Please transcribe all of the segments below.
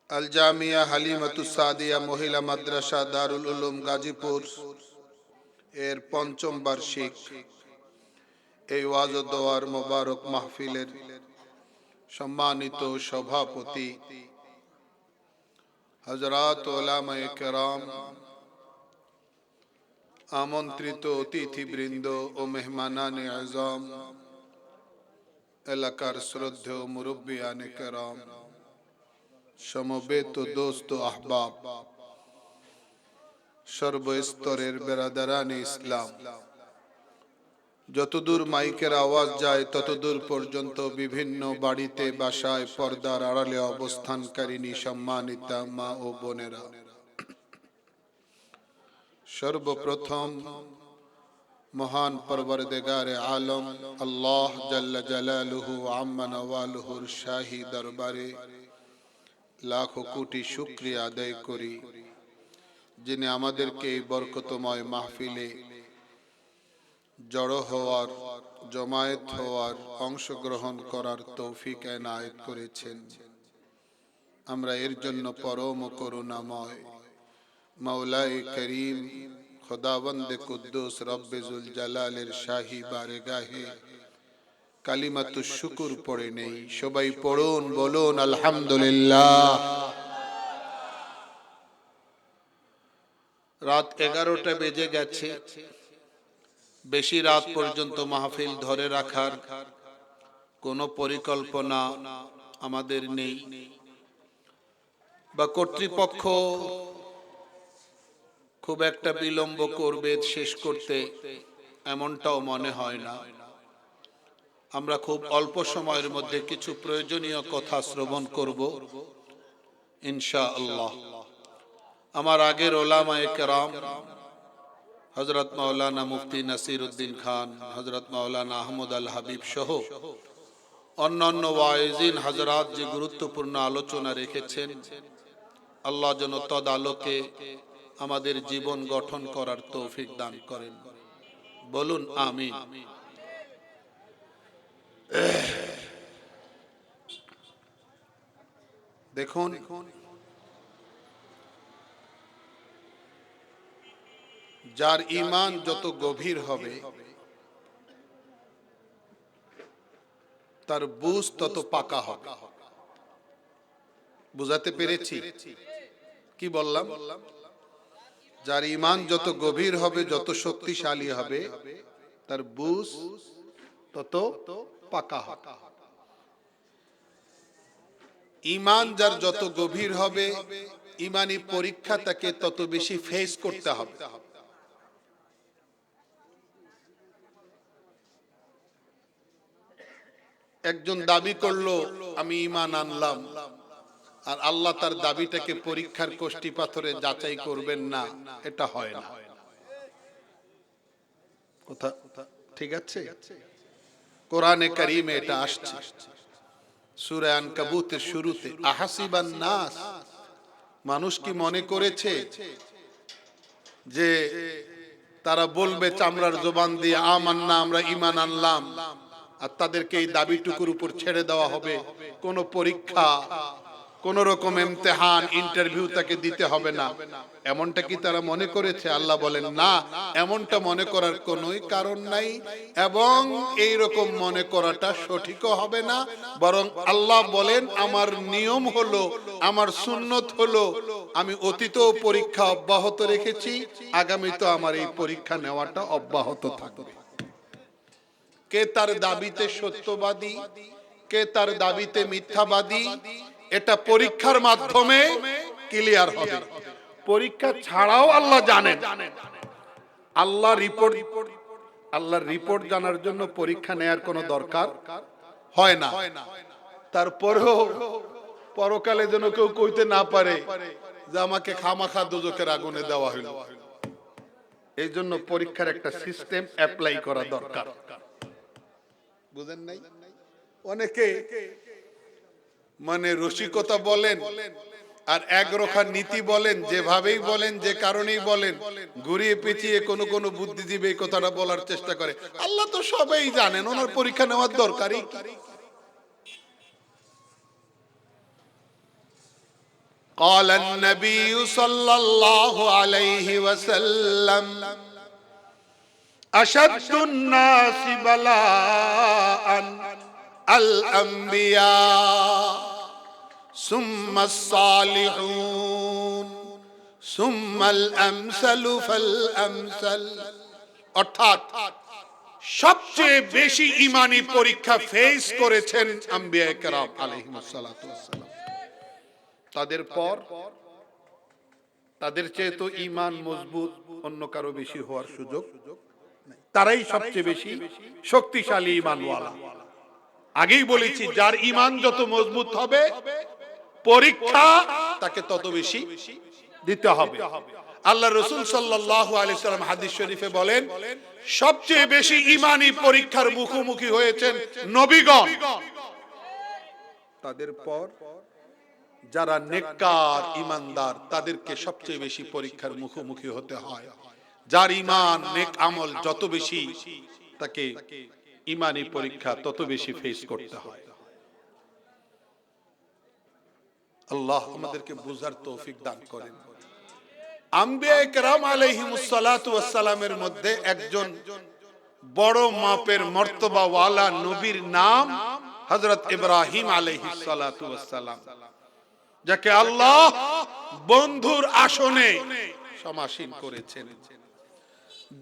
আল জামিয়া হালিমাতুস সাদিয়া মহিলা মাদ্রাসা দারুল উলুম গাজীপুর এর পঞ্চম বার্ষিক এই ওয়াজ ও দোয়ার মোবারক মাহফিলের সম্মানিত সভাপতি হযরত উলামায়ে কেরাম, আমন্ত্রিত অতিথিবৃন্দ ও মেহমানানে আযম, এলাকার শ্রদ্ধেয় মুরব্বিয়ানে কেরাম, সমবেত দোস্ত আহবাব, সর্বস্তরের বেরাদারানে ইসলাম, যতদূর মাইকের আওয়াজ যায় ততদূর পর্যন্ত বিভিন্ন বাড়িতে বাসায় পর্দার আড়ালে অবস্থানকারিনী সম্মানিতা মা ও বোনেরা, সর্বপ্রথম মহান পরবরদিগারে আলম আল্লাহ জাল্লা জালালুহু আম্মা নওয়ালুহুর শাহী দরবারে লাখো কোটি শুকরিয়া আদায় করি, যিনি আমাদেরকে এই বরকতময় মাহফিলে জড়ো হওয়ার, জমায়েত হওয়ার, অংশগ্রহণ করার তৌফিক এনায়েত করেছেন। আমরা এর জন্য পরম করুণাময় মাওলায়ে করিম খোদাবন্দে কুদ্দুস রব্বে জুল জালালের শাহী বারগাহে কালিমাতুশ শুকর পড়ে নেই। সবাই পড়ুন, বলুন আলহামদুলিল্লাহ। রাত 11টা বেজে গেছে। বেশি রাত পর্যন্ত মাহফিল ধরে রাখার কোনো পরিকল্পনা আমাদের নেই, বা কর্তৃপক্ষ খুব একটা বিলম্ব করবে শেষ করতে, এমনটাও মনে হয় না। আমরা খুব অল্প সময়ের মধ্যে কিছু প্রয়োজনীয় কথা শ্রবণ করব ইনশাআল্লাহ। আমার আগের ওলামায়ে কেরাম হযরত মাওলানা মুফতি নাসির উদ্দিন খান, হযরত মাওলানা আহমদ আল হাবিব সহ অন্যান্য ওয়াইজিন হযরত যে গুরুত্বপূর্ণ আলোচনা রেখেছেন, আল্লাহ যেন তদ আলোকে আমাদের জীবন গঠন করার তৌফিক দান করেন। বলুন আমিন। দেখুন, যার ঈমান যত গভীর হবে তার বুঝ তত পাকা হবে। বুঝাতে পেরেছি? কি বললাম? যার ঈমান যত গভীর হবে, যত শক্তিশালী হবে, তার বুঝ তত পাকা হবে। ঈমান যার যত গভীর হবে, ঈমানি পরীক্ষা তাকে তত বেশি ফেস করতে হবে। একজন দাবি করলো আমি ঈমান আনলাম, আর আল্লাহ তার দাবিটাকে পরীক্ষার কষ্টি পাথরে যাচাই করবেন না, এটা হয় না। কথা ঠিক আছে? কোরআনে কারীমে এটা আসছে, সূরা আনকাবুতের শুরুতে, আহাসিবান নাস, মানুষ কি মনে করেছে যে তারা বলবে চামড়ার জবান দিয়ে আমান্না, আমরা ঈমান আনলাম, আর তাদেরকে এই দাবিটুকুর উপর ছেড়ে দেওয়া হবে? কোন পরীক্ষা, কোন রকম ইমতিহান, ইন্টারভিউ তাকে দিতে হবে না, এমনটা কি তারা মনে করেছে? আল্লাহ বলেন না, এমনটা মনে করার কোনোই কারণ নাই, এবং এই রকম মনে করাটা সঠিকও হবে না। বরং আল্লাহ বলেন আমার নিয়ম হলো, আমার সুন্নত হলো, আমি অতীতেও পরীক্ষা অব্যাহত রেখেছি, আগামীতেও আমার এই পরীক্ষা নেওয়াটা অব্যাহত থাকবে। কে তার দাবিতে সত্যবাদী, কে তার দাবিতে মিথ্যাবাদী, এটা পরীক্ষার মাধ্যমে ক্লিয়ার হবে। পরীক্ষা ছাড়াও আল্লাহ জানেন। আল্লাহর রিপোর্ট জানার জন্য পরীক্ষা নেয়ার কোনো দরকার হয় না। তারপরেও পরকালে যেন কেউ কইতে না পারে যে আমাকে খামাখা দোজখের আগুনে দেওয়া হলো। এই জন্য পরীক্ষার একটা সিস্টেম অ্যাপ্লাই করা দরকার। বুঝেন নাই? অনেকে মানে রসিকতা বলেন আর একরোখা নীতি বলেন, যেভাবেই বলেন, যে কারণেই বলেন, ঘুরিয়ে পেঁচিয়ে কোন কোন বুদ্ধিজীবী এই কথাটা বলার চেষ্টা করে আল্লাহ তো সবাই জানেন, ওনার পরীক্ষা নেওয়ার দরকারই। قال النبي صلى الله عليه وسلم أشد الناس بلاء الأنبياء ثم الصالحون ثم الأمثل فالأمثل অর্থাৎ সবচেয়ে বেশি ঈমানি পরীক্ষা ফেস করেছেন আম্বিয়া কেরাম আলাইহিস সালাতু ওয়াস সালাম। তাদের পর তাদের চেয়ে তো ঈমান মজবুত অন্য কারো বেশি হওয়ার সুযোগ নাই, তারাই সবচেয়ে বেশি শক্তিশালী ঈমানওয়ালা। আগেই বলেছি যার ঈমান যত মজবুত হবে পরীক্ষা তাকে তত বেশি দিতে হবে। আল্লাহ রাসূল সাল্লাল্লাহু আলাইহি সাল্লাম হাদিস শরীফে বলেন সবচেয়ে বেশি ঈমানি পরীক্ষার মুখোমুখি হয়েছেন নবীগণ, তাদের পর যারা নেককার ঈমানদার তাদেরকে সবচেয়ে বেশি পরীক্ষার মুখোমুখি হতে হয়। যার ঈমান নেক আমল যত বেশি তাকে ঈমানি পরীক্ষা তত বেশি ফেস করতে হয়। আল্লাহ আমাদেরকে বুঝার তৌফিক দান করেন। আম্বিয়া কেরাম আলাইহিমুস সালাতু ওয়াস সালামের মধ্যে একজন বড় মাপের মর্তবা ওয়ালা নবীর নাম হযরত ইব্রাহিম আলাইহিস সালাতু ওয়াস সালাম, যাকে আল্লাহ বন্ধুর আসনে সমাসীন করেছেন,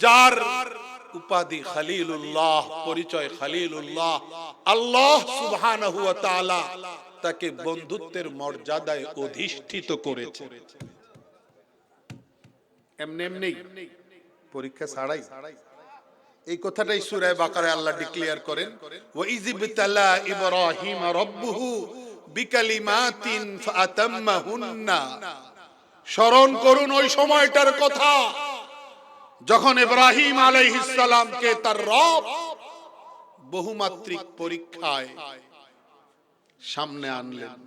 যার উপাধি খলিলুল্লাহ, পরিচয় খলিলুল্লাহ। আল্লাহ সুবহানাহু ওয়া তাআলা তাকে বন্ধুত্বের মর্যাদায় অধিষ্ঠিত করেছেন। এমনি এমনি পরীক্ষা ছাড়াই। এই কথাটাই সূরা বাকারায় আল্লাহ ডিক্লেয়ার করেন, ওয়া ইযিবতালা ইব্রাহিম রাব্বুহু বিকালিমাতিন ফাতাম্মাহুন্না। স্মরণ করুন ওই সময়টার কথা যখন ইব্রাহিম আলাইহিস সালামকে তার রব বহুমাত্রিক পরীক্ষায় সামনে আনলেন,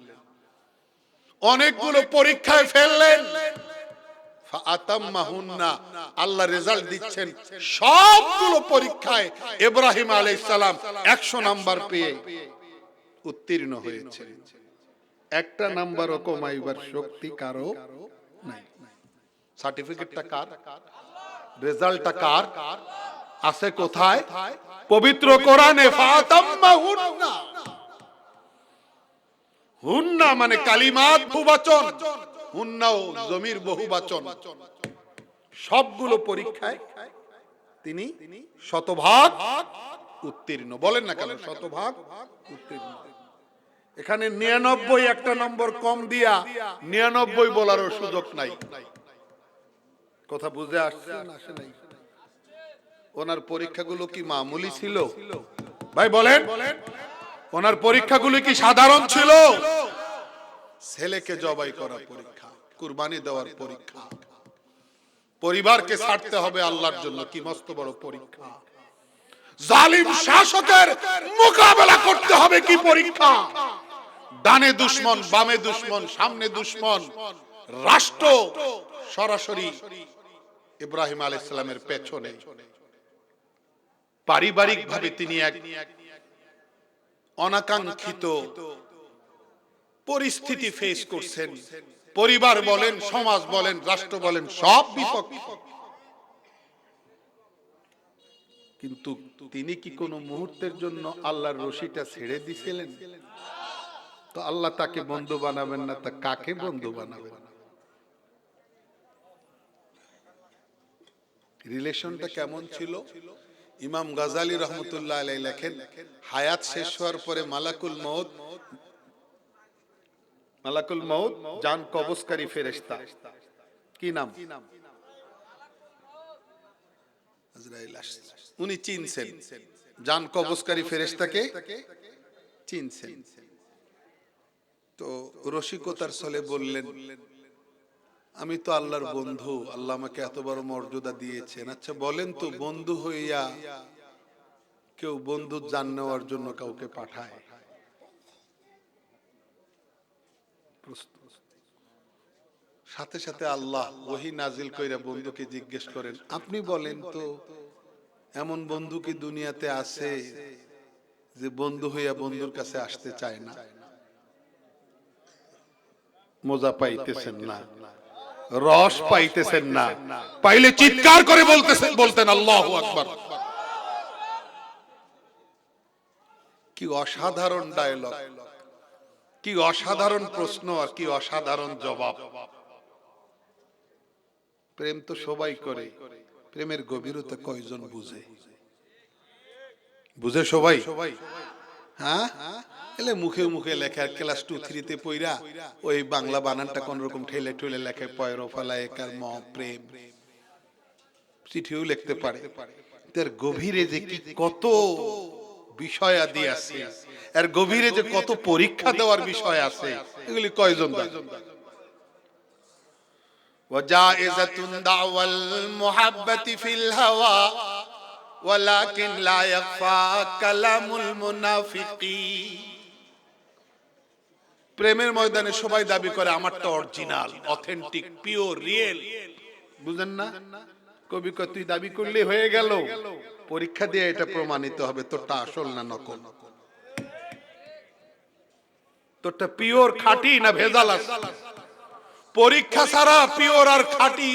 অনেকগুলো পরীক্ষায় ফেললেন। ফাতাম্মাহুন্না, আল্লাহ রেজাল্ট দিচ্ছেন সবগুলো পরীক্ষায় ইব্রাহিম আলাইহিস সালাম 100 নাম্বার পেয়ে উত্তীর্ণ হয়েছে। একটা নাম্বারও কমাইবার শক্তি কারো নাই। সার্টিফিকেটটা কার? রেজাল্টটা কার? আছে কোথায়? পবিত্র কোরআনে। ফাতাম্মাহুন্না, হুন্না মানে কালিমাত বহুবচন, হুন্নাও জমির বহুবচন। সবগুলো পরীক্ষায় তিনি শতভাগ উত্তীর্ণ। বলেন না কেন শতভাগ উত্তীর্ণ? এখানে 99 একটা নম্বর কম দিয়া 99 বলারও সুযোগ নাই। কথা বুঝে আসছে না আসে নাই? ওনার পরীক্ষাগুলো কি মামুলি ছিল? ভাই বলেন, ওনার পরীক্ষাগুলো কি সাধারণ ছিল? ছেলেকে জবাই করা পরীক্ষা, কুরবানি দেওয়ার পরীক্ষা, পরিবারকে ছাড়তে হবে আল্লাহর জন্য, কি মস্ত বড় পরীক্ষা। জালিম শাসকের মোকাবেলা করতে হবে, কি পরীক্ষা। ডানে দুশমন, বামে দুশমন, সামনে দুশমন, রাষ্ট্র সরাসরি ইব্রাহিম আলাইহিস সালামের পেছনে। পারিবারিক ভাবে তিনি এক অনাকাঙ্ক্ষিত পরিস্থিতি ফেস করছেন। পরিবার বলেন, সমাজ বলেন, রাষ্ট্র বলেন, সব বিপক্ষ। কিন্তু তিনি কি কোনো মুহূর্তের জন্য আল্লাহর রশিটা ছেড়ে দিয়েছিলেন? তো আল্লাহ তাকে বন্ধু বানাবেন না, তা কাকে বন্ধু বানাবেন? রিলেশনটা কেমন ছিল? ইমাম গাজালি রহমতুল্লাহ আলাইহি লেখেন, হায়াত শেষ হওয়ার পরে মালাকুল মউত জান কবজকারী ফেরেশতা, কি নাম? আজরাইল আসছে। উনি চিনছেন, জান কবজকারী ফেরেশতাকে চিনছেন। তো রসিকতার ছলে বললেন, আমি তো আল্লাহর বন্ধু, আল্লাহ আমাকে এত বড় মর্যাদা দিয়েছেন। আচ্ছা বলেন তো, বন্ধু হইয়া কেউ বন্ধুর জান নেওয়ার জন্য কাউকে পাঠায়? সাথে সাথে আল্লাহ ওহী নাজিল কইরা বন্ধুকে জিজ্ঞেস করেন, আপনি বলেন তো এমন বন্ধু কি দুনিয়াতে আছে যে বন্ধু হইয়া বন্ধুর কাছে আসতে চায় না? মজা পাইতেছেন না, রস পাইতেছেন না, পাইলে চিৎকার করে বলতেন আল্লাহু আকবার। কি অসাধারণ ডায়লগ, কি অসাধারণ প্রশ্ন, আর কি অসাধারণ জবাব। প্রেম তো সবাই করে, প্রেমের গভীরতা কয়জন বুঝে? বুঝে সবাই? হ্যাঁ, এলে মুখে মুখে লেখা, ক্লাস 2-3 তে পইরা ওই বাংলা বানানটা কোন রকম ঠেলে ঠেলে লেখে, পয়রো ফলায় কার ম প্রেম, চিঠিও লিখতে পারে। তার গভীরে যে কি কত বিষয়াদি আছে, এর গভীরে যে কত পরীক্ষা দেওয়ার বিষয় আছে, এগুলি কয়জন জানে? ওয়াজাইজাতুন দাওয়াল মুহাব্বতি ফিল হাওয়া ওয়ালাকিন লা ইয়াখফা কালামুল মুনাফিকিন। প্রেমের ময়দানে সবাই দাবি করে আমারটা অরিজিনাল, অথেন্টিক, পিওর, রিয়েল। বুঝেন না? কবি কয় তুই দাবি করলে হয়ে গেল, পরীক্ষা দিয়ে এটা প্রমাণিত হবে তোরটা আসল না নকল, তোরটা পিওর খাঁটি না ভেজাল আছে। পরীক্ষা ছাড়া পিওর আর খাঁটি,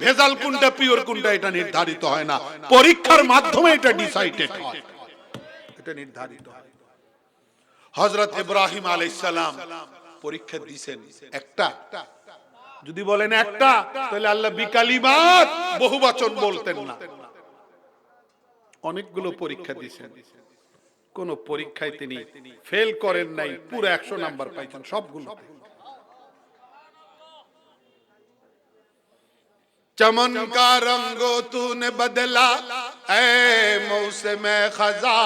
ভেজাল কোনটা পিওর কোনটা এটা নির্ধারিত হয় না, পরীক্ষার মাধ্যমে এটা ডিসাইডেড হয়, এটা নির্ধারিত হয়। হযরত ইব্রাহিম আলাইহিস সালাম পরীক্ষা দিবেন একটা, যদি বলেন একটা তাহলে আল্লাহ বিকালিমাত বহুবচন বলতেন না, অনেকগুলো পরীক্ষা দিবেন। কোন পরীক্ষায় তিনি ফেল করেন নাই, পুরো 100 নাম্বার পাইছেন সবগুলো। चमन का रंग तूने बदला ऐ मौसमे खजा,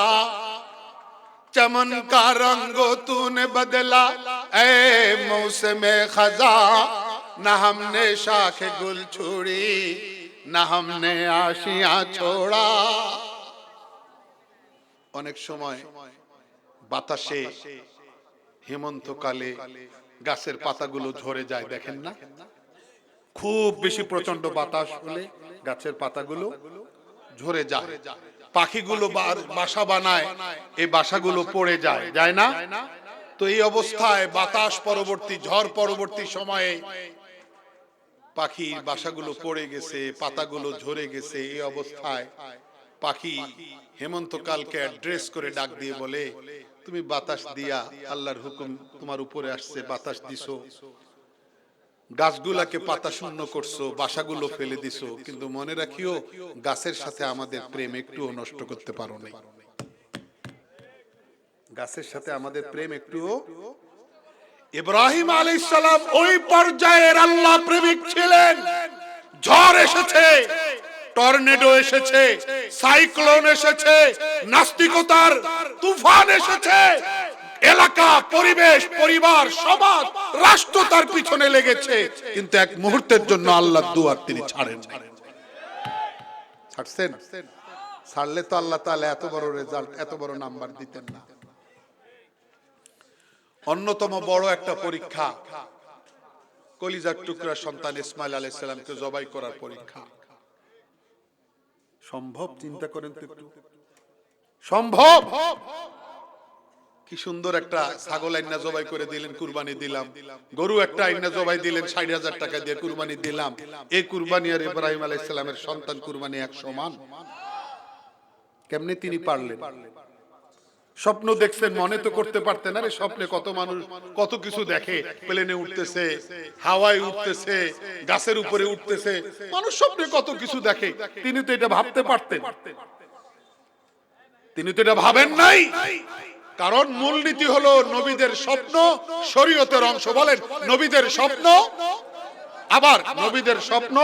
चमन का रंग तूने बदला ऐ मौसमे खजा, न हमने शाख गुल छोड़ी न हमने आशियां छोड़ा। অনেক সময় বাতাসে হেমন্তকালে গাছের পাতাগুলো ঝরে যায়, দেখেন না? খুব বেশি প্রচন্ড বাতাস হলে গাছের পাতাগুলো ঝরে যায়, পাখিগুলো বাসা বানায়, এই বাসাগুলো পড়ে যায়, যায় না? তো এই অবস্থায় বাতাস পরবর্তী, ঝড় পরবর্তী সময়ে পাখির বাসাগুলো পড়ে গেছে, পাতাগুলো ঝরে গেছে। এই অবস্থায় পাখি হেমন্তকালকে অ্যাড্রেস করে ডাক দিয়ে বলে, তুমি বাতাস দিয়া, আল্লাহর হুকুম তোমার উপরে আসছে, বাতাস দিছো, গাছগুলাকে পাতা শূন্য করছো, বাসাগুলো ফেলে দিছো, কিন্তু মনে রাখিও গাছের সাথে আমাদের প্রেম একটুও নষ্ট করতে পারো নাই। গাছের সাথে আমাদের প্রেম একটুও। ইব্রাহিম আলাইহিস সালাম ওই পর্যায়ের আল্লাহ প্রেমিক ছিলেন। ঝড় এসেছে, টর্নেডো এসেছে, সাইক্লোন এসেছে, নাস্তিকতার তুফান এসেছে, এলাকা, পরিবেশ, পরিবার, সমাজ, রাষ্ট্র তার পিছনে লেগেছে, কিন্তু এক মুহূর্তের জন্য আল্লাহর দুয়ার তিনি ছাড়েন না। ছাড়ছেন? ছাড়লে তো আল্লাহ তাআলা এত বড় রেজাল্ট, এত বড় নাম্বার দিতেন না। অন্যতম বড় একটা পরীক্ষা কলিজার টুকরা সন্তান ইসমাইল আলাইহিস সালামকে জবাই করার পরীক্ষা। সম্ভব? চিন্তা করেন তো একটু, সম্ভব? কি সুন্দর একটা ছাগল আইনা জবাই করে দিলেন, কুরবানি দিলাম। গরু একটা আইনা জবাই দিলেন, 60,000 টাকা দিয়ে কুরবানি দিলাম। এই কুরবানি আর ইব্রাহিম আলাইহিস সালামের সন্তান কুরবানি এক সমান? কেমনে তিনি পারলেন? স্বপ্ন দেখছেন, মনে তো করতে পারতেন। আরে স্বপ্নে কত মানুষ কত কিছু দেখে, প্লেনে উঠতেছে, হাওয়ায় উঠতেছে, গাছের উপরে উঠতেছে, মানুষ স্বপ্নে কত কিছু দেখে। তিনি তো এটা ভাবতে পারতেন, তিনি তো এটা ভাবেন নাই। কারণ মূলনীতি হলো নবীদের স্বপ্ন শরীয়তের অংশ। বলেন, নবীদের স্বপ্ন, আবার নবীদের স্বপ্ন।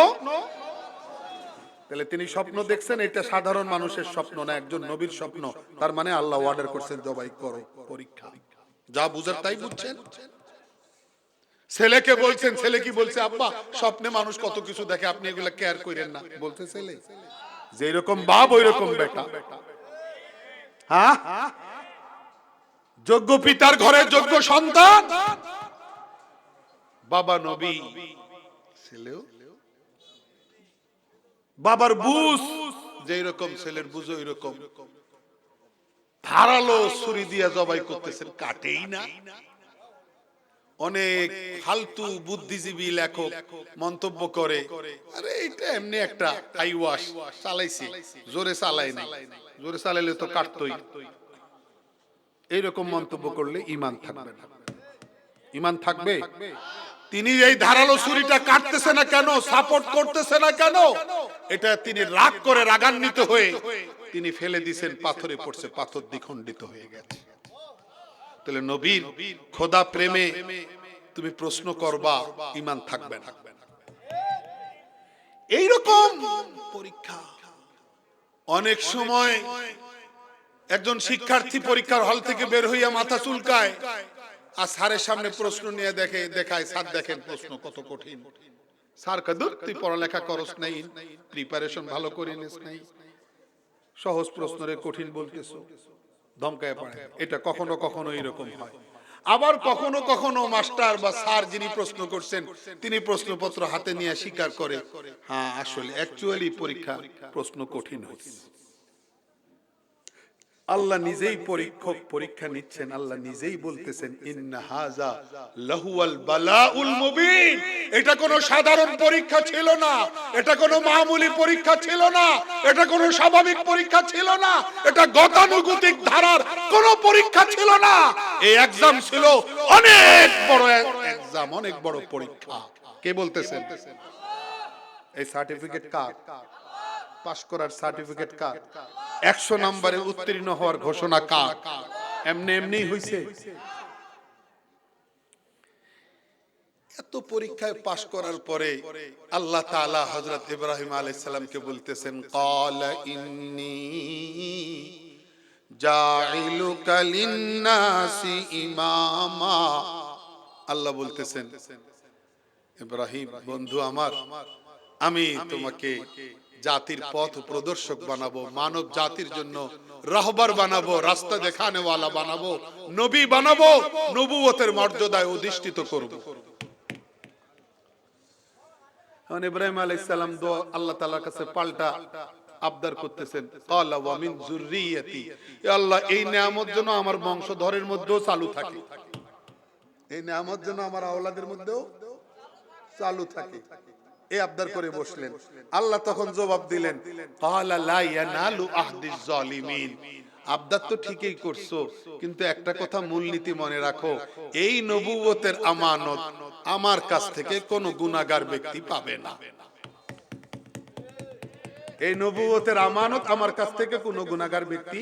তাহলে তিনি স্বপ্ন দেখছেন, এটা সাধারণ মানুষের স্বপ্ন না, একজন নবীর স্বপ্ন। তার মানে আল্লাহ অর্ডার করছেন জবাই করো, পরীক্ষা। যা বুঝার তাই বুঝছেন। ছেলেকে বলছেন, ছেলে কি বলছে? আব্বা, স্বপ্নে মানুষ কত কিছু দেখে, আপনি এগুলা কেয়ার করেন না, বলছে ছেলে। যেই রকম বাপ ওই রকম বেটা। হ্যাঁ, যোগ্য পিতার ঘরে যোগ্য সন্তান, বাবা নবী, ছেলেও বাবার বুঝ যেই রকম, ছেলের বুঝ ওই রকম। ধারালো ছুরি দিয়া জবাই করতেছেন, কাটেই না। অনেক ফালতু বুদ্ধিজীবী লেখক মন্তব্য করে, আরে এটা এমনি একটা আইওয়াশ চালাইছি, জোরে চালাই নাই, জোরে চালাইলে তো কাটতই। এইরকম মন্তব্য করলে ঈমান থাকবে না। ঈমান থাকবে? তিনি এই ধারালো ছুরিটা কাটতেছে না কেন, সাপোর্ট করতেছে না কেন, এটা তিনি রাগ করে রাগান্বিত হয়ে তিনি ফেলে দিয়েছেন, পাথরে পড়ছে, পাথর দ্বিখণ্ডিত হয়ে গেছে। তাহলে নবীর খোদা প্রেমে তুমি প্রশ্ন করবা, ঈমান থাকবে না। এইরকম পরীক্ষা অনেক সময় একজন শিক্ষার্থী পরীক্ষার হল থেকে বের হইয়া মাথা চুলকায়, আর স্যারের সামনে প্রশ্ন নিয়ে দেখায়, স্যার দেখেন প্রশ্ন কত কঠিন। স্যার কাদুর তুই পড়ালেখা করস নাই, প্রিপারেশন ভালো করে নিস নাই, সহজ প্রশ্নরে কঠিন বলতেছো, ধমকায় পড়ে। এটা কখনো কখনো এরকম হয়। আবার কখনো কখনো মাস্টার বা স্যার যিনি প্রশ্ন করছেন তিনি প্রশ্নপত্র হাতে নিয়ে স্বীকার করে, হ্যাঁ আসলে অ্যাকচুয়ালি পরীক্ষা প্রশ্ন কঠিন হয়েছে। আল্লাহ নিজেই পরীক্ষা নিচ্ছেন, আল্লাহ নিজেই বলতেছেন ইন্না হাযা লাহুয়াল বালাউল মুবিন। এটা কোনো সাধারণ পরীক্ষা ছিল না, এটা কোনো মামুলি পরীক্ষা ছিল না, এটা কোনো স্বাভাবিক পরীক্ষা ছিল না, এটা গতানুগতিক ধারার কোনো পরীক্ষা ছিল না। এই এক্সাম ছিল অনেক বড় এক্সাম, অনেক বড় পরীক্ষা। কে বলতেছেন? এই সার্টিফিকেট কার? পাস করার সার্টিফিকেট কার? 100 নম্বরে উত্তীর্ণ হওয়ার ঘোষণা কার? এমনি এমনি হইছে? এত পরীক্ষায় পাস করার পরে আল্লাহ তাআলা হযরত ইব্রাহিম আলাইহিস সালামকে বলতেছেন, ক্বালা ইন্নী জাইলুকা লিন-নাসি ইমামা। আল্লাহ বলতেছেন, ইব্রাহিম বন্ধু আমার, আমি তোমাকে জাতির পথ প্রদর্শক বানাবো, মানব জাতির জন্য রাহবার বানাবো, রাস্তা দেখানে ওয়ালা বানাবো, নবী বানাবো, নবুয়তের মর্যাদায় অধিষ্ঠিত করব। এখন ইব্রাহিম আলাইহিস সালাম আল্লাহ তাআলার কাছে পাল্টা আবদার করতেছেন, ক্বালা ওয়া মিন যুররিয়াতি, হে আল্লাহ এই নিয়ামত যেন আমার বংশধরের মধ্যেও চালু থাকে, এই নিয়ামত যেন আমার আওলাদের মধ্যেও চালু থাকে। এই আবদার করে বসলেন। আল্লাহ তখন জবাব দিলেন, ক্বালা লা ইয়ানালু আহদিজ জালিমিন। আবদার তো ঠিকই করছো, কিন্তু একটা কথা মূলনীতি মনে রাখো, এই নবুয়তের আমানত আমার কাছ থেকে কোনো গুনাহগার ব্যক্তি পাবে না। এই নবুয়তের আমানত আমার কাছ থেকে কোনো গুনাহগার ব্যক্তি,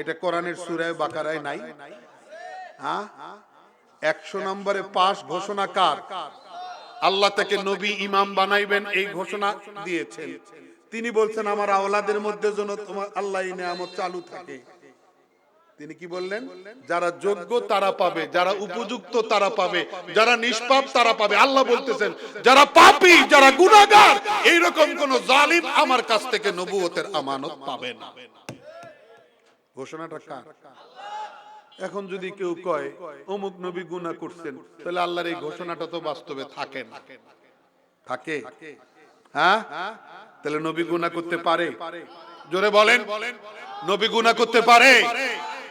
এটা কোরআনের সূরা বাকারায় নাই? হ্যাঁ, 100 নম্বরে পাস ঘোষণা কার? আল্লাহ তাকে নবী ইমাম বানাইবেন এই ঘোষণা দিয়েছেন। তিনি বলছেন আমার আওলাদের মধ্যে যেন তোমার আল্লাহ এই নিয়ামত চালু থাকে। তিনি কি বললেন? যারা যোগ্য তারা পাবে, যারা উপযুক্ত তারা পাবে, যারা নিষ্পাপ তারা পাবে। আল্লাহ বলতেছেন যারা পাপী, যারা গুনাহগার, এইরকম কোন জালিম আমার কাছ থেকে নবুয়তের আমানত পাবে না। ঘোষণাটা কার? এখন যদি কেউ কয় অমুক নবী গুনাহ করছেন, তাহলে আল্লাহর এই ঘোষণাটা তো বাস্তবে থাকে না। থাকে? হ্যাঁ, তাহলে নবী গুনাহ করতে পারে? জোরে বলেন, নবী গুনাহ করতে পারে?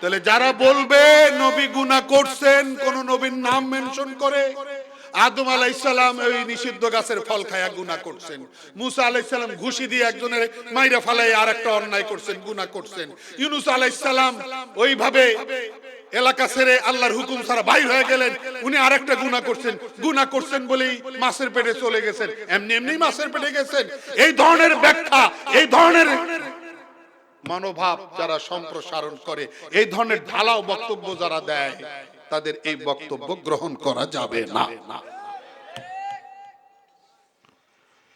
তাহলে যারা বলবে নবী গুনাহ করছেন, কোন নবীর নাম মেনশন করে, আদম আলাইহিস সালাম ওই নিষিদ্ধ গাছের ফল খায়া গুনাহ করছেন, মুসা আলাইহিস সালাম ঘুষি দিয়ে একজনের মাইরা ফেলায় আরেকটা অন্যায় করছেন, গুনাহ করছেন, ইউনূস আলাইহিস সালাম ওইভাবে এলাকা ছেড়ে আল্লাহর হুকুম ছাড়া বাইর হয়ে গেলেন, উনি আরেকটা গুনাহ করছেন বলেই মাছের পেটে চলে গেছেন, এমনি এমনি মাছের পেটে গেছেন। এই ধরনের ব্যাখ্যা, এই ধরনের মনোভাব যারা সম্প্রসারণ করে, এই ধরনের ঢালাও বক্তব্য যারা দেয়, তাদের এই বক্তব্য গ্রহণ করা যাবে না।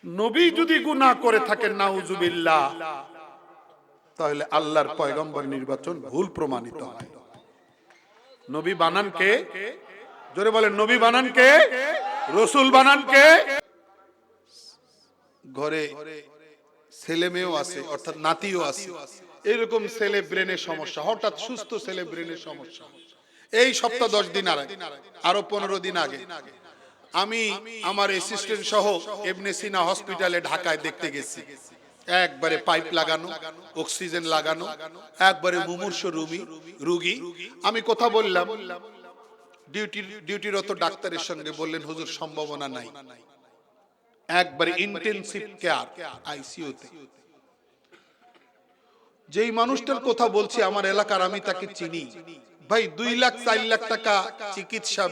নবী যদি গুনাহ করে থাকেন নাউজুবিল্লাহ, তাহলে আল্লাহর পয়গম্বর নির্বাচন ভুল প্রমাণিত হয়। নবী বানান কে? জোরে বলেন, নবী বানান কে? রাসূল বানান কে? ঘরে ছেলে মেয়েও আছে, অর্থাৎ নাতিও আছে, এরকম ছেলে ব্রেনের সমস্যা, হঠাৎ সুস্থ ছেলে ব্রেনের সমস্যা। এই সপ্তাহ 10 দিন আগে, আরো 15 দিন আগে আমি আমার অ্যাসিস্ট্যান্ট সহ ইবনে সিনা হসপিটালে ঢাকায় দেখতে গেছি। একবারে পাইপ লাগানো, অক্সিজেন লাগানো, একবারে মুমূর্ষু রোগী। আমি কথা বললাম, ডিউটিরত ডাক্তারের সঙ্গে বললেন, হুজুর সম্ভাবনা নাই, একবারে ইন্টেনসিভ কেয়ার আইসিইউতে। যেই মানুষটার কথা বলছি আমার এলাকার, আমি তাকে চিনি ভাই, 2 লাখ 4 লাখ টাকা চিকিৎসা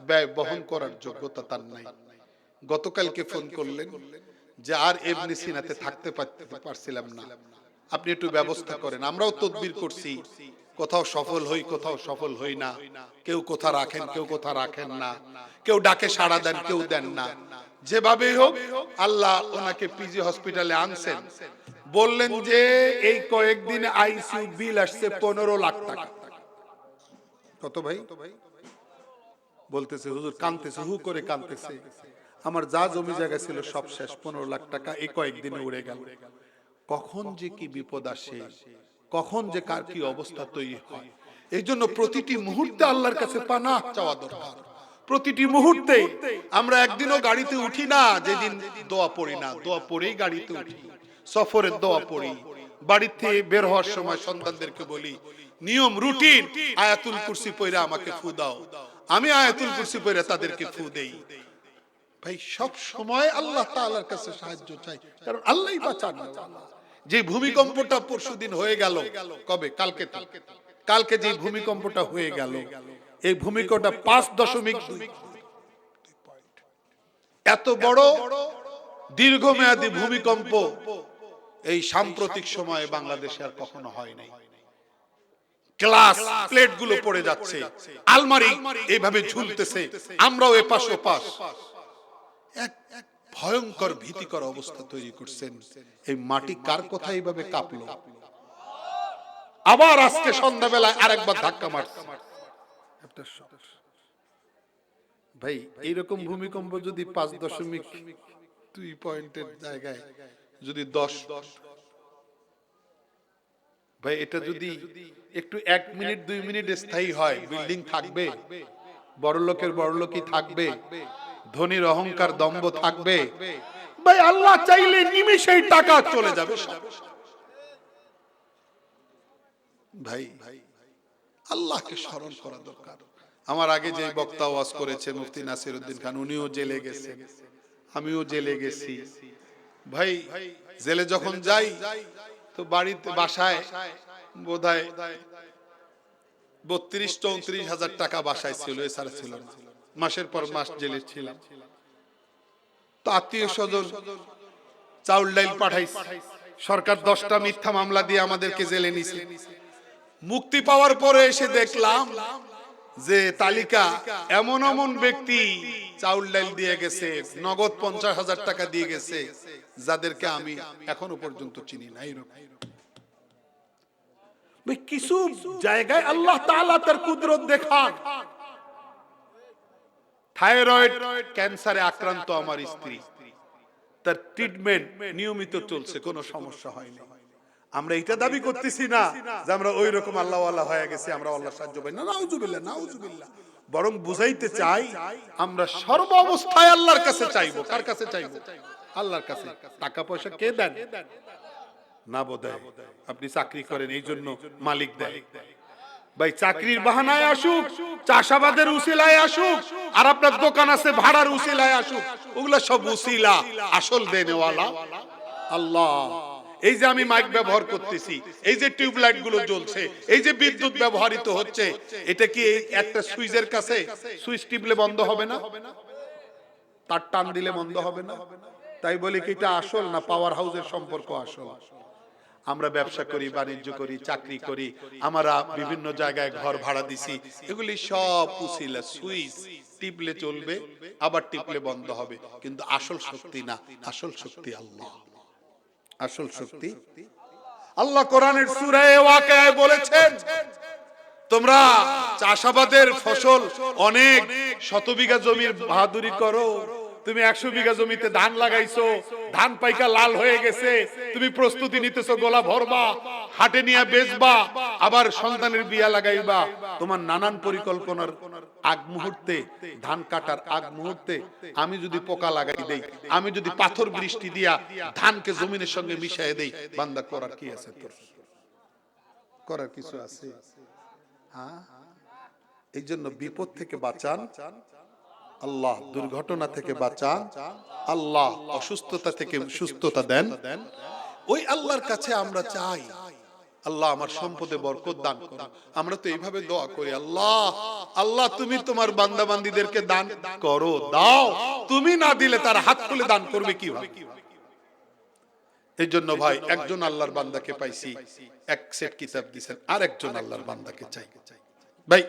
ব্যয় বহন করার যোগ্যতা তার নাই। গতকালকে ফোন করলেন যে আর ইবনে সিনাতে থাকতে পারছিলাম না, আপনি একটু ব্যবস্থা করেন। আমরাও তদবির করছি, কোথাও সফল হই, কোথাও সফল হই না, কেউ কোথা রাখেন, কেউ কোথা রাখেন না, কেউ ডাকে সাড়া দেন, কেউ দেন না। যেভাবেই হোক আল্লাহ ওনাকে পিজি হসপিটালে আনছেন। বললেন যে এই কয়েকদিন আইসিইউ বিল আসছে 15 লাখ টাকা। কত ভাই? বলতেছে হুজুর, কাঁদতেছে, হু করে কাঁদতেছে, আমার যা জমি জায়গা ছিল সব শেষ, 15 লাখ টাকা এই কয়েকদিনে উড়ে গেল। কখন যে কি বিপদ আসে, কখন যে কার কি অবস্থা তৈরি হয়, এই জন্য প্রতিটি মুহূর্তে আল্লাহর কাছে পানাহ চাওয়া দরকার। প্রতিটি মুহূর্তে আমরা একদিনও গাড়িতে উঠি না যেদিন দোয়া পড়ি না, দোয়া পড়েই গাড়িতে উঠি, সফরের দোয়া পড়ি। বাড়ির থেকে বের হওয়ার সময় সন্তানদেরকে বলি, নিয়ম রুটিন, আয়াতুল কুরসি পড়ে আমাকে ফু দাও, আমি আয়াতুল কুরসি পড়ে তাদেরকে ফু দেই। ভাই সব সময় আল্লাহ তাআলার কাছে সাহায্য চাই, কারণ আল্লাহই বাঁচান। যে ভূমিকম্পটা পরশুদিন হয়ে গেল, কবে? কালকে যে ভূমিকম্পটা হয়ে গেল, এই ভূমিকম্পটা 5.2 এত বড় দীর্ঘমেয়াদী ভূমিকম্প এই সাম্প্রতিক সময়ে বাংলাদেশে আর কখনো হয় নাই। গ্লাস প্লেট গুলো পড়ে যাচ্ছে, আলমারি এইভাবে ঝুলতেছে, আমরাও এপাশ ওপাশ। এক ভয়ঙ্কর ভীতিকর অবস্থা তৈরি করছেন। এই মাটি কার কথা এইভাবে কাঁপলো? আবার আজকে সন্ধ্যাবেলায় আরেকবার ধাক্কা মারছে। ভাই এইরকম ভূমিকম্প যদি 5.2 পয়েন্টের জায়গায় যদি 10, ভাই এটা যদি একটু 1 মিনিট 2 মিনিট স্থায়ী হয়, বিল্ডিং থাকবে, বড়লোকের বড়লোকই থাকবে, ধনীর অহংকার দম্ভ থাকবে। ভাই আল্লাহ চাইলে নিমেষেই টাকা চলে যাবে সব। ভাই আল্লাহকে স্মরণ করা দরকার। আমার আগে যে বক্তা ওয়াজ করেছেন মুফতি নাসির উদ্দিন খান, উনিও জেলে গেছেন, আমিও জেলে গেছি। ভাই জেলে যখন যাই তো বাড়িতে বাসায় বোধহয় 32-34 হাজার টাকা বাসায় ছিল, এছাড়া ছিল না। মাসের পর মাস জেলে ছিলাম। তো আত্মীয় স্বজন চাউল ডাইল পাঠাইছে, সরকার 10টা মিথ্যা মামলা দিয়ে আমাদেরকে জেলে নিছে। মুক্তি পাওয়ার পরে এসে দেখলাম যে তালিকা এমন এমন ব্যক্তি চাউল ডাইল দিয়ে গেছে, নগদ 50,000 টাকা দিয়ে গেছে, যাদেরকে আমি এখনো পর্যন্ত চিনি না। কিছু জায়গায় আল্লাহ তাআলা তার কুদরত দেখান। থাইরয়েড ক্যান্সারে আক্রান্ত আমার স্ত্রী, তার ট্রিটমেন্ট নিয়মিত চলছে, কোনো সমস্যা হয়নি। আমরা এটা দাবি করতেছি না যে আমরা ওই রকম আল্লাহওয়ালা হয়ে গেছি, আমরা আল্লাহর সাহায্য পাই না, নাউজুবিল্লাহ নাউজুবিল্লাহ। বরং বুঝাইতে চাই আমরা সর্ব অবস্থায় আল্লাহর কাছে চাইবো। কার কাছে চাইবো? আল্লাহর কাছে। টাকা পয়সা কে দেন? না বোধহয় আপনি চাকরি করেন এই জন্য মালিক দেয়। ভাই চাকরির বাহানায় আসুক, চাষাবাদের উসিলায় আসুক, আর আপনার দোকান আছে ভাড়ার উসিলায় আসুক, ওগুলা সব উসিলা, আসল দেনেওয়ালা আল্লাহ। এই যে আমি মাইক ব্যবহার করতেছি, এই যে টিউবলাইট গুলো জ্বলছে, এই যে বিদ্যুৎ ব্যবহৃত হচ্ছে, এটা কি একটা সুইচের কাছে সুইচ টিপলে বন্ধ হবে না? তার টান দিলে বন্ধ হবে না? তাই বলি কি এটা আসল না পাওয়ার হাউসের সম্পর্ক আসল? আমরা ব্যবসা করি, বাণিজ্য করি, চাকরি করি, আমরা বিভিন্ন জায়গায় ঘর ভাড়া দিছি, এগুলি সব উসিলা, সুইচ টিপলে চলবে, আবার টিপলে বন্ধ হবে, কিন্তু আসল শক্তি না। আসল শক্তি আল্লাহ। আসল শক্তি আল্লাহ কোরআনের সূরা ওয়াকিয়ায় বলেছেন, তোমরা চাষাবাদের ফসল অনেক শত বিঘা জমির বাহাদুরি করো, তুমি 100 বিঘা জমিতে ধান লাগাইছো, ধান পাইকা লাল হয়ে গেছে, তুমি প্রস্তুতি নিতেছো গোলা ভরবা, হাটে নিয়ে বেচবা, আবার সন্তানের বিয়া লাগাইবা, তোমার নানান পরিকল্পনার আগ মুহূর্তে, ধান কাটার আগ মুহূর্তে আমি যদি পোকা লাগাই দেই, আমি যদি পাথর বৃষ্টি দিয়া ধানকে জমিনের সঙ্গে মিশাই দেই, বান্দা করার কি আছে? তোর করার কিছু আছে? হ্যাঁ, এই জন্য বিপদ থেকে বাঁচান আল্লাহ, দুর্ঘটনা থেকে বাঁচান আল্লাহ, অসুস্থতা থেকে সুস্থতা দেন ওই আল্লাহর কাছে আমরা চাই। আল্লাহ আমার সম্পদে বরকত দান করো। আমরা তো এইভাবে দোয়া করি, আল্লাহ আল্লাহ তুমি তোমার বান্দা বান্দীদেরকে দান করো, দাও। তুমি না দিলে তার হাত খুলে দান করবে কিভাবে? এই জন্য ভাই, একজন আল্লাহর বান্দাকে পাইছি, এক সেট কিতাব দিবেন, আর একজন আল্লাহর বান্দাকে চাই। ভাই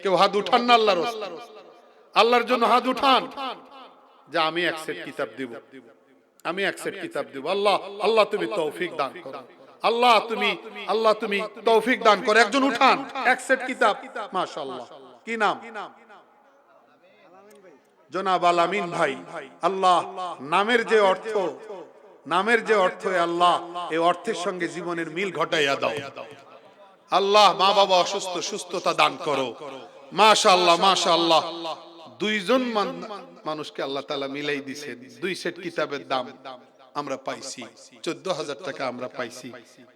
কেউ হাত উঠান না আল্লাহর রাস্তায়, আল্লাহর জন্য হাত উঠান যে আমি এক সেট কিতাব দিব, আমি এক সেট কিতাব দিব। আল্লাহ আল্লাহ তুমি তৌফিক দান করো, আল্লাহ তুমি তৌফিক দান করো। একজন উঠান, এক সেট কিতাব, মাশাআল্লাহ। কি নাম? জনাব আলামিন ভাই। আল্লাহ নামের যে অর্থ, নামের যে অর্থ আল্লাহ, এই অর্থের সঙ্গে জীবনের মিল ঘটাইয়া দাও আল্লাহ। মা বাবা অসুস্থ, সুস্থতা দান করো মাশাআল্লাহ মাশাআল্লাহ। দুইজন মানুষকে আল্লাহ তাআলা মিলাই দিয়েছেন, দুই সেট কিতাবের দাম আমরা পাইছি, 14,000 টাকা আমরা পাইছি।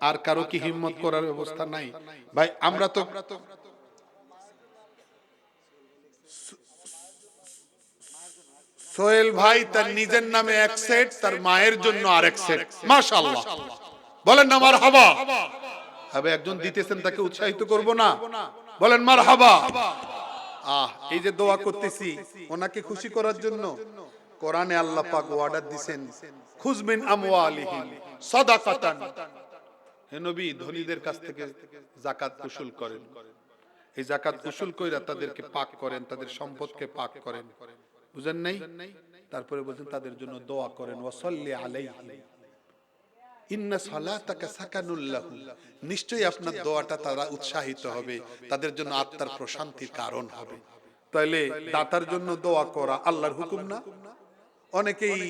আর কারো কি হিম্মত করার ব্যবস্থা নাই? ভাই আমরা তো সোহেল ভাই তার নিজের নামে এক সেট, তার মায়ের জন্য আরেক সেট, মাশাআল্লাহ বলেন না মারহাবা। হবে একজন দিতেছেন, তাকে উৎসাহিত করব না? বলেন মারহাবা। এই যে দোয়া করতেছি ওনাকে খুশি করার জন্য, কোরআনে আল্লাহ পাক ওয়াদা দিবেন, খুয মিন আমওয়ালিহিম সাদাকাতান, হে নবী ধনীদের কাছ থেকে যাকাত উসুল করেন। এই যাকাত উসুল কইরা তাদেরকে পাক করেন, তাদের সম্পদকে পাক করেন, বুঝেন নাই? তারপরে বলেন তাদের জন্য দোয়া করেন, ওয়াসাল্লি আলাইহি ইন্না সালাতাকা সাকানুল লাহুম, নিশ্চয়ই আপনার দোয়াটা তারা উৎসাহিত হবে, তাদের জন্য আত্মার প্রশান্তির কারণ হবে। তাইলে দাতার জন্য দোয়া করা আল্লাহর হুকুম না? অনেকেই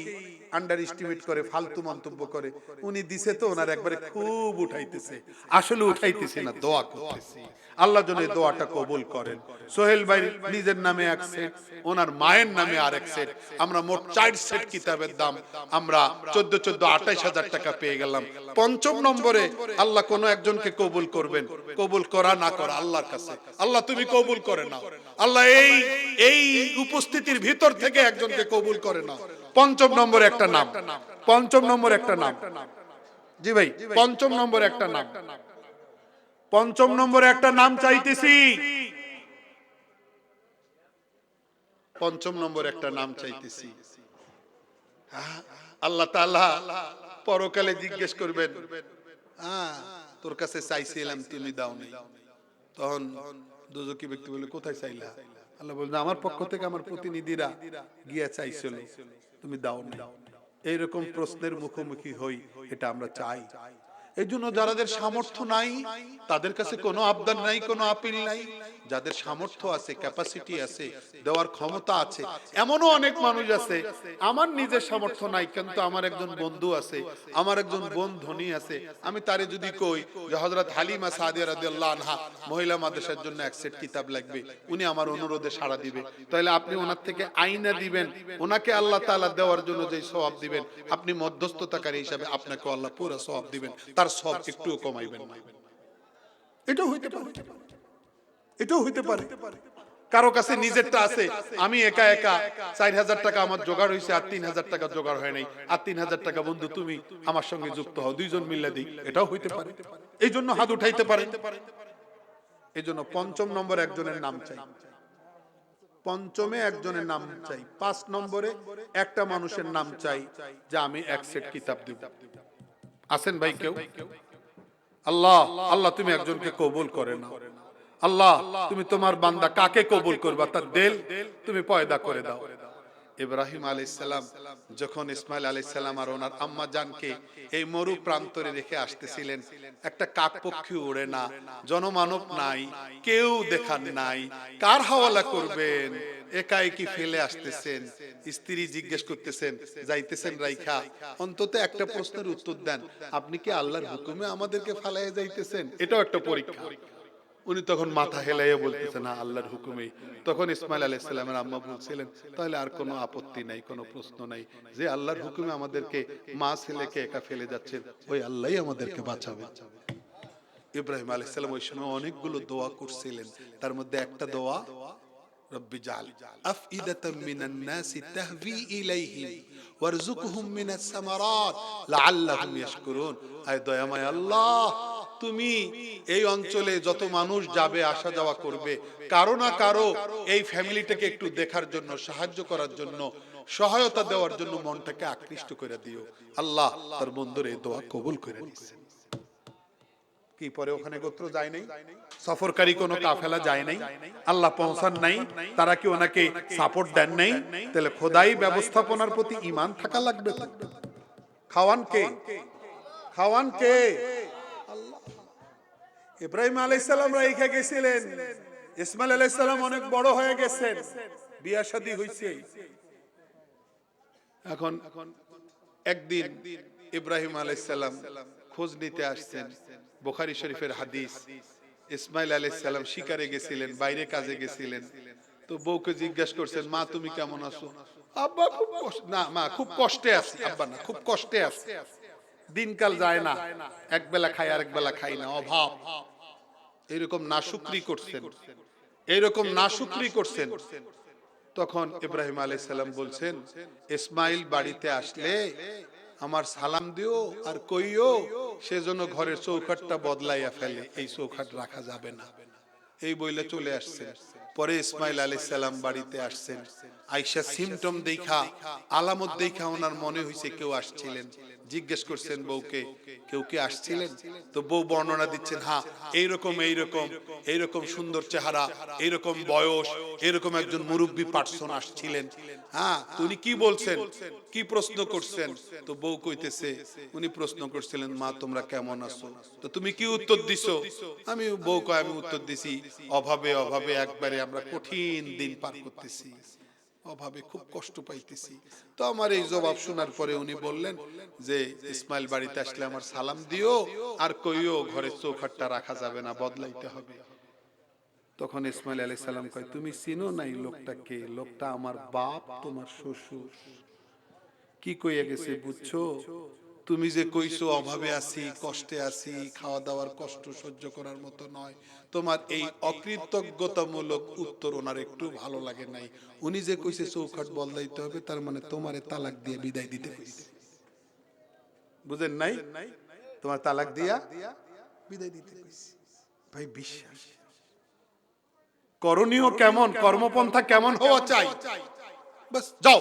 আন্ডার এস্টিমেট করে, ফালতু মন্তব্য করে, উনি দিছে তো ওনার একবারে খুব উঠাইতেছে, আসলে উঠাইতেছে না, দোয়া করতেছি আল্লাহ যেন এই দোয়াটা কবুল করেন। সোহেল ভাই নিজের নামে এক সেট, ওনার মায়ের নামে আরেক সেট, আমরা মোট 4 সেট কিতাবের দাম আমরা 28,000 টাকা পেয়ে গেলাম। পঞ্চম নম্বরে আল্লাহ কোন একজনকে কবুল করবেন, কবুল করা না করা আল্লাহর কাছে। আল্লাহ তুমি কবুল করে নাও আল্লাহ, এই উপস্থিতির ভিতর থেকে একজনকে কবুল করে নাও। পঞ্চম নম্বর একটা নাম, পঞ্চম নম্বর একটা নাম, জি ভাই পঞ্চম নম্বর একটা নাম, পঞ্চম নম্বরে একটা নাম চাইতেছি, পঞ্চম নম্বর একটা নাম চাইতেছি। আল্লাহ তাআলা পরকালে জিজ্ঞেস করবেন, তোর কাছে চাইছিলাম তুমি দাও নাই। তখন দোজখী ব্যক্তি বলে, কোথায় চাইলা? আল্লাহ বললেন, আমার পক্ষ থেকে আমার প্রতিনিধিরা গিয়া চাইছিল, তুমি দাও না। এইরকম প্রশ্নের মুখোমুখি হই, এটা আমরা চাই। এই জন্য যাদের সামর্থ্য নাই তাদের কাছে কোনো আবদার নাই, কোনো আপিল নাই। যাদের সামর্থ্য আছে, ক্যাপাসিটি আছে, দেওয়ার ক্ষমতা আছে, এমনও অনেক মানুষ আছে, আমার নিজের সামর্থ্য নাই কিন্তু আমার একজন বন্ধু আছে, আমার একজন বোন ধনী আছে, আমি তারে যদি কই যে হযরত হালিমা সাদিয়া রাদিয়াল্লাহু আনহা মহিলা মাদ্রাসার জন্য এক সেট কিতাব লাগবে, উনি আমার অনুরোধে সাড়া দিবে, তাহলে আপনি ওনার থেকে আইনা দিবেন, ওনাকে আল্লাহ তাআলা দেওয়ার জন্য যে সওয়াব দিবেন, আপনি মধ্যস্থতাকারী হিসাবে আপনাকে আল্লাহ পুরো সওয়াব দিবেন, তার সওয়াব একটুও কমাইবেন না। এটাও হইতে পারে, এটাও হইতে পারে। কারো কাছে নিজেরটা আছে, আমি একা একা 4,000 টাকা আমার জোগাড় হয়েছে, আর 3,000 টাকা জোগাড় হয় নাই, আর 3,000 টাকা বন্ধু তুমি আমার সঙ্গে যুক্ত হও, দুইজন মিলে দিই, এটাও হইতে পারে। এই জন্য হাত উঠাইতে পারে। এই জন্য পঞ্চম নম্বর একজনের নাম চাই, পঞ্চমে একজনের নাম চাই, 5 নম্বরে একটা মানুষের নাম চাই যে আমি এক সেট কিতাব দিব। আছেন ভাই কেউ? আল্লাহ আল্লাহ তুমি একজনকে কবুল করে নাও আল্লাহ, তুমি তোমার বান্দা কাকে কবুল করবা তার দিল তুমি পয়দা করে দাও। ইব্রাহিম আলাইহিস সালাম যখন ইসমাইল আলাইহিস সালাম আর ওনার আম্মা জানকে এই মরু প্রান্তরে রেখে আসতেছিলেন, একটা কাকপক্ষী উড়ে না, জনমানব নাই, কেউ দেখার নাই, কার হাওয়ালা করবেন? একাই কি ফেলে আসতেছেন? স্ত্রী জিজ্ঞেস করতেছেন, যাইতেছেন রাইখা, অন্তত একটা প্রশ্নের উত্তর দেন, আপনি কি আল্লাহর হুকুমে আমাদেরকে ফালাইয়া যাইতেছেন? এটাও একটা পরীক্ষা। উনি তখন মাথা হেলাইয়া বলতেছেন, না আল্লাহর হুকুমে। তখন ইসমাইল আলাইহিস সালামের আম্মা বলছিলেন, তাহলে আর কোনো আপত্তি নাই, কোনো প্রশ্ন নাই, যে আল্লাহর হুকুমে আমাদেরকে মা ছেলেকে একা ফেলে যাচ্ছেন, ওই আল্লাহই আমাদেরকে বাঁচাবে। ইব্রাহিম আলাইহিস সালাম ওই সময় অনেকগুলো দোয়া করছিলেন, তার মধ্যে একটা দোয়া, রব্বি জাল আফইদাতাম মিনান নাসি তাহভি ইলাইহিম ওয়ারযুকহুম মিনাস সামারাত লাআল্লাহুম ইয়াশকুরুন। আয় দয়াময় আল্লাহ, তুমি এই অঞ্চলে যত মানুষ যাবে আসা যাওয়া করবে, কারো না কারো এই ফ্যামিলিটাকে একটু দেখার জন্য, সাহায্য করার জন্য, সহায়তা দেওয়ার জন্য মনটাকে আকৃষ্ট করে দিও। আল্লাহ তার বন্ধুর এই দোয়া কবুল করে নিয়েছেন। কি পরে ওখানে গোত্র যায় নাই, সফরকারী কোনো কাফেলা যায় নাই, আল্লাহ পৌঁছান নাই, তারা কি ওনাকে সাপোর্ট দেন নাই? তাহলে খোদাই ব্যবস্থাপনার প্রতি ঈমান থাকা লাগবে। খাওয়ান কে? খাওয়ান কে? আল্লাহ। ইব্রাহিম আলাইহিস সালাম রাইখা গেছিলেন, ইসমাইল আলাইহিস সালাম অনেক বড় হয়ে গেছেন, বিয়ে শাদী হইছে। এখন একদিন ইব্রাহিম আলাইহিস সালাম খোঁজ নিতে আসছেন, বুখারী শরীফের হাদিস, ইসমাইল আলাইহিস সালাম শিকারে গেছিলেন, বাইরে কাজে গেছিলেন, তো বউকে জিজ্ঞাসা করছেন, মা তুমি কেমন আছো? আব্বা খুব কষ্ট, না মা খুব কষ্টে আছি, আব্বা না খুব কষ্টে আছি, দিনকাল যায় না, এক বেলা খাই আর এক বেলা খাই না, অভাব। এইরকম নাশুকরি করছেন, এইরকম নাশুকরি করছেন। তখন ইব্রাহিম আলাইহিস সালাম বলছেন, ইসমাইল বাড়িতে আসলে আমার সালাম দিও আর কইও সেজন্য ঘরের চৌকাঠটা বদলাইয়া ফেলে, এই চৌকাঠ রাখা যাবে না। এই বইলে চলে আসছেন। পরে ইসমাইল আলাইহিস সালাম বাড়িতে আসছেন, আয়েশা সিমটম দেখা, আলামত দেখা ওনার মনে হইছে কেউ আসছিলেন। জিজ্ঞেস করছেন বউকে, কেউ কি আসছিলেন? তো বউ বর্ণনা দিচ্ছেন, হ্যাঁ এইরকম এইরকম এইরকম সুন্দর চেহারা, এইরকম বয়স, এরকম একজন মুরব্বী পার্সন আসছিলেন। হ্যাঁ, তো উনি কি বলছেন, কি প্রশ্ন করছেন? তো বউ কইতেছে, উনি প্রশ্ন করছিলেন, মা তোমরা কেমন আছো? তো তুমি কি উত্তর দিছো? আমি, বউ কয়, আমি উত্তর দিছি, অভাবে অভাবে একবারে আমরা কঠিন দিন পার করতেছি, অভাবে খুব কষ্ট পাইতেছি। তো আমার এই জবাব শোনার পরে উনি বললেন যে ইসমাইল বাড়িতে আসলে আমার সালাম দিও আর কইও ঘরের চৌকাঠটা রাখা যাবে না, বদলাইতে হবে। তখন ইসমাইল আলাইহিস সালাম কয়, তুমি চিনো নাই লোকটাকে? লোকটা আমার বাপ, তোমার শ্বশুর। কি কইয়া গেছে বুঝছো? তুমি যে কইছো অভাবে আছি, কষ্টে আছি, খাওয়া দাওয়ার কষ্ট সহ্য করার মতো নয়, তোমার এই অকৃতজ্ঞতামূলক উত্তর ওনার একটু ভালো লাগে নাই। উনি যে কইছে চৌকাঠ বদলাইতে হবে, তার মানে তোমারে তালাক দিয়ে বিদায় দিতে কইছে। বুঝেন নাই? তোমার তালাক দিয়া বিদায় দিতে কইছে। ভাই বিশ্বাস করণীয় কেমন, কর্মপন্থা কেমন হওয়া চাই? বাস যাও,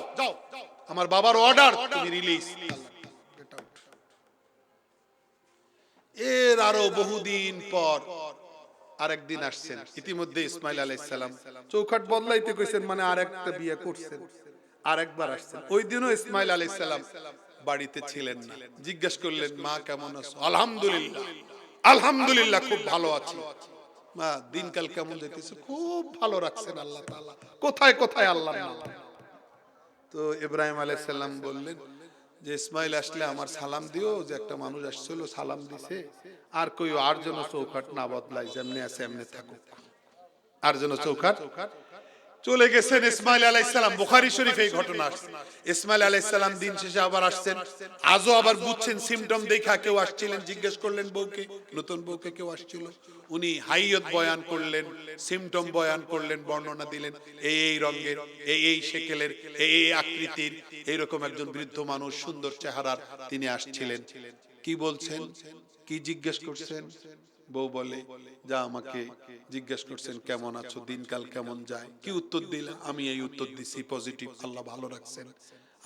আমার বাবার অর্ডার, তুমি রিলিজ। এর আরো বহুদিন পর আরেকদিন আসছেন, ইতিমধ্যে ইসমাইল আলাইহিস সালাম চৌকাঠ বদলাইতে কইছেন, মানে আরেকটা বিয়ে করছেন, আরেকবার আসছেন। ওই দিনও ইসমাইল আলাইহিস সালাম বাড়িতে ছিলেন না। জিজ্ঞেস করলেন, মা কেমন আছো? আলহামদুলিল্লাহ, আলহামদুলিল্লাহ খুব ভালো আছি। মা দিনকাল কেমন যেতেছে? খুব ভালো রাখছেন আল্লাহ তাআলা। কোথায় কোথায় আল্লাহর নাম। তো ইব্রাহিম আলাইহিস সালাম বললেন যে ইসমাইল আসলে আমার সালাম দিও, যে একটা মানুষ আসছিল সালাম দিছে, আর কইও আর যেন চৌকাঠ না বদলাই, যেমনি আছে এমনি থাকুক, আর যেন চৌকাঠ। চলে গেছেন ইসমাইল আলাইহিস সালাম। বুখারী শরীফে এই ঘটনা আসছে। ইসমাইল আলাইহিস সালাম দিন শেষে আবার আসছেন, আজও আবার বুঝছেন সিমটম দেখা কেউ আসছিলেন। জিজ্ঞেস করলেন বউকে, নতুন বউকে কেউ আসছিল। উনি হাইয়ত বয়ান করলেন, সিমটম বয়ান করলেন, বর্ণনা দিলেন, এই এই রঙের, এই এই শেকেলের, এই এই আকৃতির, এইরকম একজন বৃদ্ধ মানুষ, সুন্দর চেহারার তিনি আসছিলেন। কি বলছেন, কি জিজ্ঞেস করছেন? বউ বলে, যা আমাকে জিজ্ঞেস করছেন কেমন আছো, দিনকাল কেমন যায়, কি উত্তর দিলা? আমি এই উত্তর দিছি পজিটিভ, আল্লাহ ভালো রাখছেন,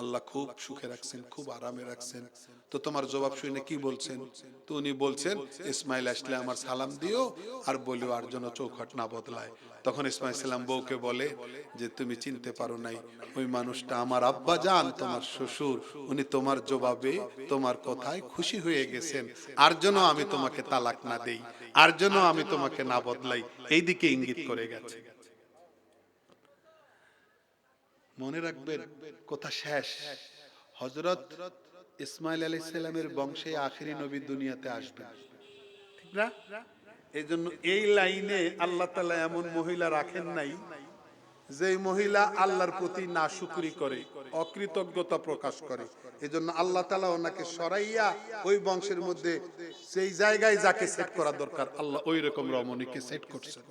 আল্লাহ খুব সুখে রাখছেন, খুব আরামে রাখছেন। তো তোমার জবাব শুনে কি বলছেন? তো উনি বলছেন, ইসমাইল আসলে আমার সালাম দিও আর বলিও আর যেন চৌকাঠ না বদলায়। তখন ইসমাইল সালাম বউকে বলে যে তুমি চিনতে পারো নাই, ওই মানুষটা আমার আব্বা জান, তোমার শ্বশুর, উনি তোমার জবাবে, তোমার কথায় খুশি হয়ে গেছেন, আর যেন আমি তোমাকে তালাক না দেই, আর যেন আমি তোমাকে না বদলাই, এই দিকে ইঙ্গিত করে গেছে। মনে রাখবেন, কথা শেষ, হযরত ইসমাইল আলাইহিস সালামের বংশে আখেরি নবী দুনিয়াতে আসবেন, ঠিক না? এই জন্য এই লাইনে আল্লাহ তাআলা এমন মহিলা রাখেন নাই যেই মহিলা আল্লাহর প্রতি নাশুকরি করে, অকৃতজ্ঞতা প্রকাশ করে, এজন্য আল্লাহ তাআলা ওনাকে সরাইয়া ওই বংশের মধ্যে সেই জায়গায় যাকে সেট করা দরকার আল্লাহ ওই রকম রমণীকে সেট করছেন।